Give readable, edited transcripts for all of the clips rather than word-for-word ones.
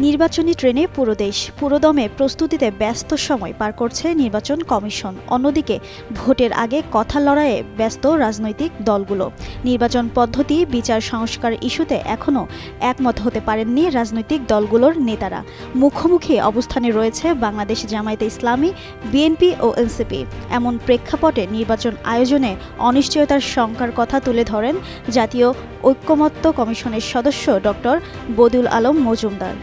নির্বাচনী ট্রেনে পুরো দেশ পুরোদমে প্রস্তুতিতে ব্যস্ত সময় পার করছে নির্বাচন কমিশন। অন্যদিকে ভোটের আগে কথা লড়াইয়ে ব্যস্ত রাজনৈতিক দলগুলো। নির্বাচন পদ্ধতি বিচার সংস্কার ইস্যুতে এখনও একমত হতে পারেননি রাজনৈতিক দলগুলোর নেতারা। মুখোমুখি অবস্থানে রয়েছে বাংলাদেশ জামায়াতে ইসলামী, বিএনপি ও এনসিপি। এমন প্রেক্ষাপটে নির্বাচন আয়োজনে অনিশ্চয়তার শঙ্কার কথা তুলে ধরেন জাতীয় ঐকমত্য কমিশনের সদস্য ডক্টর বদিউল আলম মজুমদার।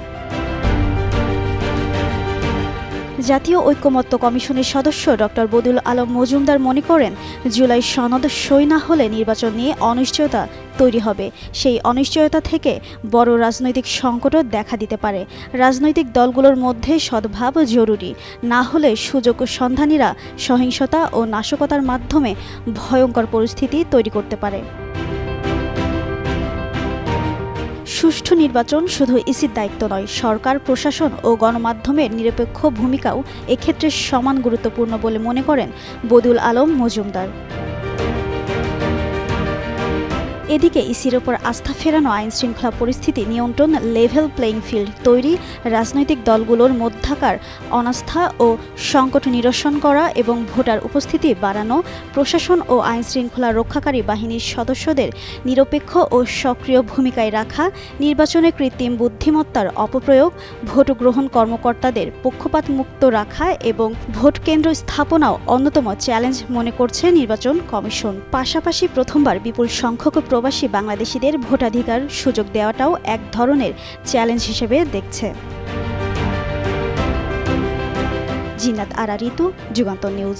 জাতীয় ঐকমত্য কমিশনের সদস্য ডক্টর বদিউল আলম মজুমদার মনে করেন, জুলাই সনদ সই না হলে নির্বাচন নিয়ে অনিশ্চয়তা তৈরি হবে। সেই অনিশ্চয়তা থেকে বড় রাজনৈতিক সংকটও দেখা দিতে পারে। রাজনৈতিক দলগুলোর মধ্যে সদ্ভাব জরুরি, না হলে সুযোগ সন্ধানীরা সহিংসতা ও নাশকতার মাধ্যমে ভয়ঙ্কর পরিস্থিতি তৈরি করতে পারে। সুষ্ঠু নির্বাচন শুধু ইসির দায়িত্ব নয়, সরকার, প্রশাসন ও গণমাধ্যমের নিরপেক্ষ ভূমিকাও এক্ষেত্রে সমান গুরুত্বপূর্ণ বলে মনে করেন বদিউল আলম মজুমদার। এদিকে ইসির ওপর আস্থা ফেরানো, আইনশৃঙ্খলা পরিস্থিতি নিয়ন্ত্রণ, লেভেল প্লেইং ফিল্ড তৈরি, রাজনৈতিক দলগুলোর মধ্যকার অনাস্থা ও সংকট নিরসন করা এবং ভোটার উপস্থিতি বাড়ানো, প্রশাসন ও আইনশৃঙ্খলা রক্ষাকারী বাহিনীর সদস্যদের নিরপেক্ষ ও সক্রিয় ভূমিকায় রাখা, নির্বাচনে কৃত্রিম বুদ্ধিমত্তার অপপ্রয়োগ, ভোট গ্রহণ কর্মকর্তাদের পক্ষপাতমুক্ত রাখা এবং ভোট কেন্দ্র স্থাপনাও অন্যতম চ্যালেঞ্জ মনে করছে নির্বাচন কমিশন। পাশাপাশি প্রথমবার বিপুল সংখ্যক প্রবাসী বাংলাদেশিদের ভোটাধিকার সুযোগ দেওয়াটাও এক ধরনের চ্যালেঞ্জ হিসেবে দেখছে। জিনাত আরা ঋতু, যুগান্তর নিউজ।